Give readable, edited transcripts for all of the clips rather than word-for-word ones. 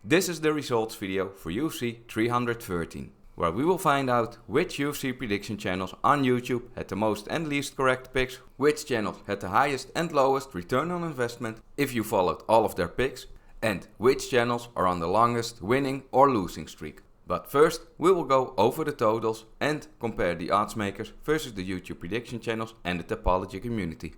This is the results video for UFC 313, where we will find out which UFC prediction channels on YouTube had the most and least correct picks, which channels had the highest and lowest return on investment if you followed all of their picks, and which channels are on the longest winning or losing streak. But first, we will go over the totals and compare the Oddsmakers versus the YouTube prediction channels and the Tapology community.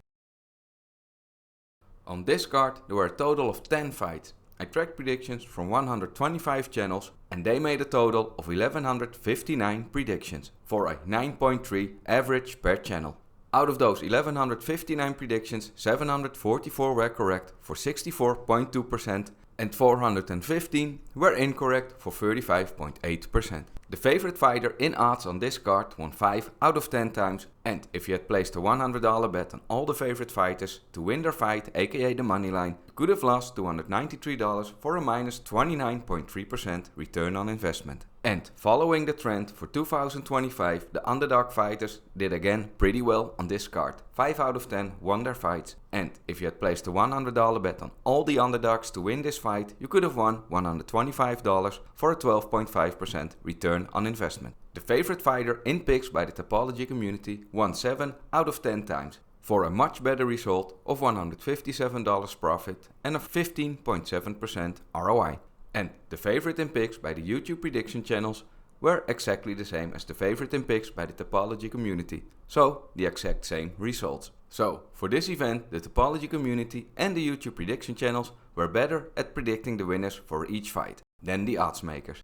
On this card, there were a total of 10 fights. I tracked predictions from 125 channels and they made a total of 1159 predictions for a 9.3 average per channel. Out of those 1159 predictions, 744 were correct for 64.2% and 415 were incorrect for 35.8%. The favorite fighter in odds on this card won 5 out of 10 times, and if you had placed a $100 bet on all the favorite fighters to win their fight, aka the money line, you could have lost $293 for a minus 29.3% return on investment. And following the trend for 2025, the underdog fighters did again pretty well on this card. 5 out of 10 won their fights, and if you had placed a $100 bet on all the underdogs to win this fight, you could have won $125 for a 12.5% return on investment. The favorite fighter in picks by the Tapology community won 7 out of 10 times for a much better result of $157 profit and a 15.7% ROI. And the favorite in picks by the YouTube prediction channels were exactly the same as the favorite in picks by the Tapology community, so the exact same results. So, for this event, the Tapology community and the YouTube prediction channels were better at predicting the winners for each fight than the Oddsmakers.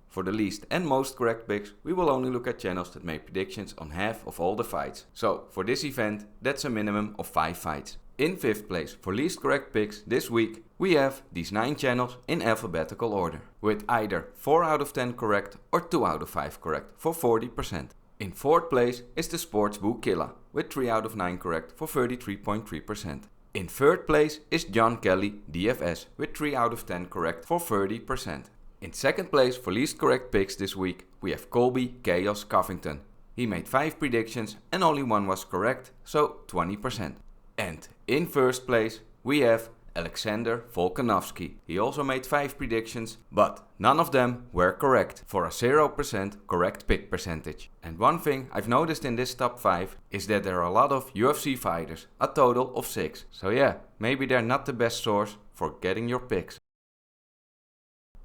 For the least and most correct picks, we will only look at channels that made predictions on half of all the fights. So, for this event, that's a minimum of 5 fights. In 5th place for least correct picks this week, we have these 9 channels in alphabetical order, with either 4 out of 10 correct or 2 out of 5 correct for 40%. In 4th place is the Sportsbook Killer, with 3 out of 9 correct for 33.3%. In 3rd place is John Kelly DFS, with 3 out of 10 correct for 30%. In 2nd place for least correct picks this week, we have Colby Chaos Covington. He made 5 predictions and only 1 was correct, so 20%. And in 1st place we have Alexander Volkanovski. He also made 5 predictions, but none of them were correct for a 0% correct pick percentage. And one thing I've noticed in this top 5 is that there are a lot of UFC fighters, a total of 6. So yeah, maybe they're not the best source for getting your picks.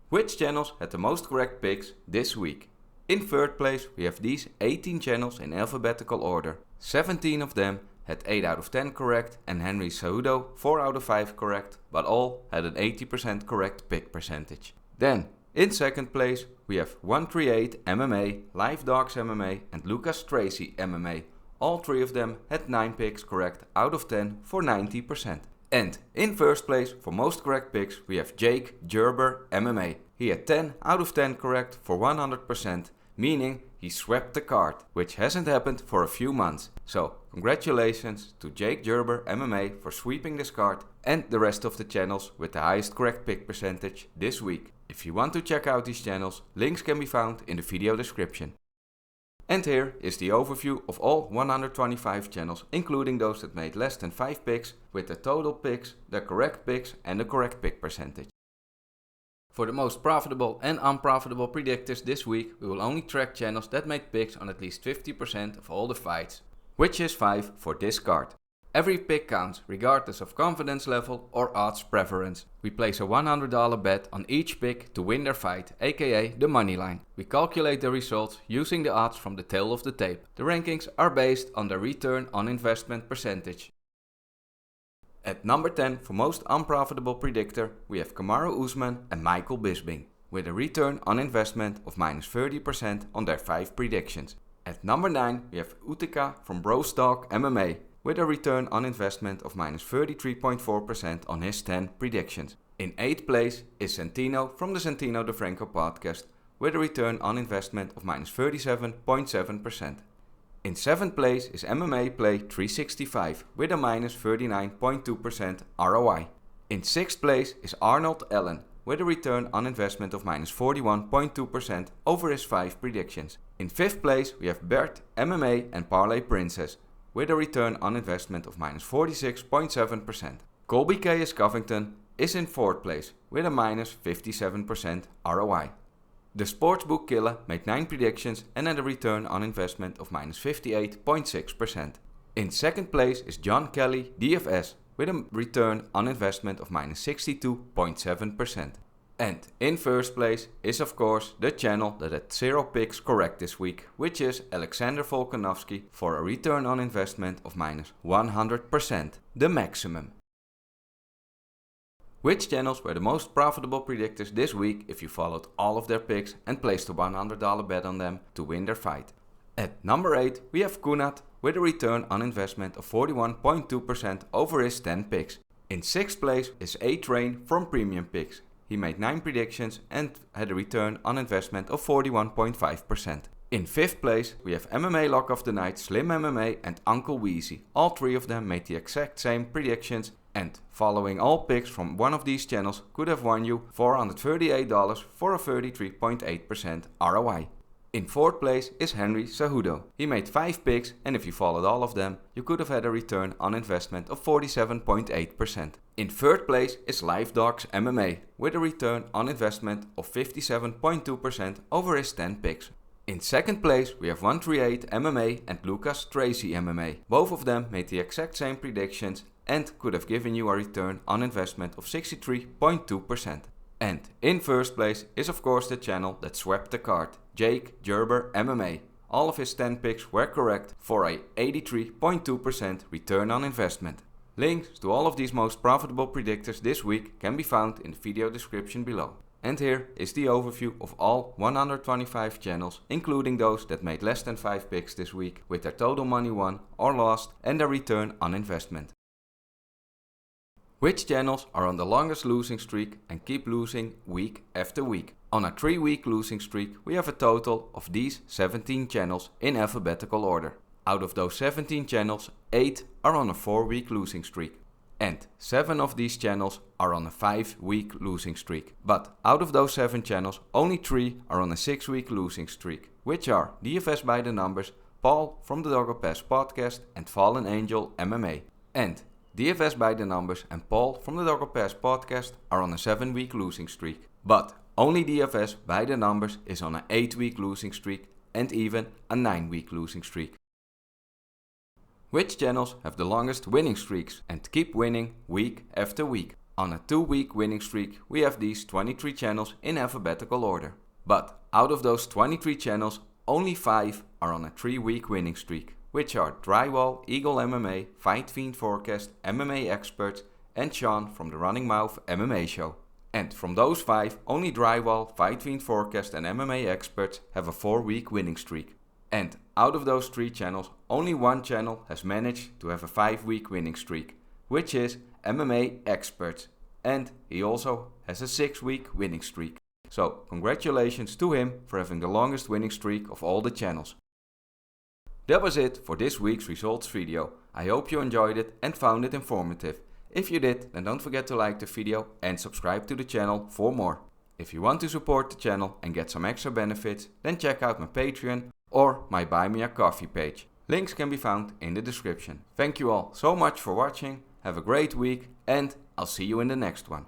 Which channels had the most correct picks this week? In 3rd place we have these 18 channels in alphabetical order. 17 of them had 8 out of 10 correct and Henry Cejudo 4 out of 5 correct, but all had an 80% correct pick percentage. Then, in 2nd place we have 138 MMA, Live Dogs MMA and LucasTracyMMA. All 3 of them had 9 picks correct out of 10 for 90%. And in 1st place for most correct picks we have JakeGerberMMA. He had 10 out of 10 correct for 100%, meaning he swept the card, which hasn't happened for a few months. So congratulations to JakeGerberMMA for sweeping this card and the rest of the channels with the highest correct pick percentage this week. If you want to check out these channels, links can be found in the video description. And here is the overview of all 125 channels, including those that made less than 5 picks, with the total picks, the correct picks and the correct pick percentage. For the most profitable and unprofitable predictors this week, we will only track channels that made picks on at least 50% of all the fights, which is 5 for this card. Every pick counts, regardless of confidence level or odds preference. We place a $100 bet on each pick to win their fight, aka the money line. We calculate the results using the odds from the tail of the tape. The rankings are based on the return on investment percentage. At number 10 for most unprofitable predictor, we have Kamaru Usman and Michael Bisping, with a return on investment of minus 30% on their 5 predictions. At number 9 we have Utica from Dogs MMA, with a return on investment of minus 33.4% on his 10 predictions. In 8th place is Santino from the Santino DeFranco podcast, with a return on investment of minus 37.7%. In 7th place is MMA Play 365 with a minus 39.2% ROI. In 6th place is Arnold Allen with a return on investment of minus 41.2% over his 5 predictions. In 5th place we have Bert MMA and Parlay Princess with a return on investment of minus 46.7%. Colby Chaos Covington is in 4th place with a minus 57% ROI. The Sportsbook Killer made 9 predictions and had a return on investment of minus 58.6%. In 2nd place is John Kelly DFS with a return on investment of minus 62.7%. And in 1st place is of course the channel that had 0 picks correct this week, which is Alexander Volkanovski for a return on investment of minus 100%, the maximum. Which channels were the most profitable predictors this week if you followed all of their picks and placed a $100 bet on them to win their fight? At number 8 we have Kunath with a return on investment of 41.2% over his 10 picks. In 6th place is A-Train from Premium-Picks. He made 9 predictions and had a return on investment of 41.5%. In 5th place we have MMA Lock of the Night, Slim MMA and Uncle Weezy. All 3 of them made the exact same predictions, and following all picks from one of these channels could have won you $438 for a 33.8% ROI. In 4th place is Henry Cejudo. He made 5 picks and if you followed all of them, you could have had a return on investment of 47.8%. In 3rd place is Dogs MMA with a return on investment of 57.2% over his 10 picks. In 2nd place we have 138 MMA and LucasTracyMMA. Both of them made the exact same predictions and could have given you a return on investment of 63.2%. And in 1st place is of course the channel that swept the card, JakeGerberMMA. All of his 10 picks were correct for a 83.2% return on investment. Links to all of these most profitable predictors this week can be found in the video description below. And here is the overview of all 125 channels, including those that made less than 5 picks this week, with their total money won or lost and their return on investment. Which channels are on the longest losing streak and keep losing week after week? On a 3-week losing streak we have a total of these 17 channels in alphabetical order. Out of those 17 channels, 8 are on a 4-week losing streak. And 7 of these channels are on a 5-week losing streak. But out of those 7 channels, only 3 are on a 6-week losing streak, which are DFS by the Numbers, Paul from the Dog MMA podcast and Fallen Angel MMA. And DFS by the Numbers and Paul from the Dog MMA podcast are on a 7-week losing streak. But only DFS by the Numbers is on an 8-week losing streak and even a 9-week losing streak. Which channels have the longest winning streaks and keep winning week after week? On a 2-week winning streak we have these 23 channels in alphabetical order. But out of those 23 channels, only 5 are on a 3-week winning streak, which are Drywall, Eagle MMA, Fight Fiend Forecast, MMA Experts and Sean from the Running Mouth MMA show. And from those 5, only Drywall, Fight Fiend Forecast and MMA Experts have a 4-week winning streak. And out of those 3 channels, only 1 channel has managed to have a 5-week winning streak, which is MMA Experts, and he also has a 6-week winning streak. So congratulations to him for having the longest winning streak of all the channels. That was it for this week's results video. I hope you enjoyed it and found it informative. If you did, then don't forget to like the video and subscribe to the channel for more. If you want to support the channel and get some extra benefits, then check out my Patreon or my Buy Me a Coffee page. Links can be found in the description. Thank you all so much for watching, have a great week and I'll see you in the next one.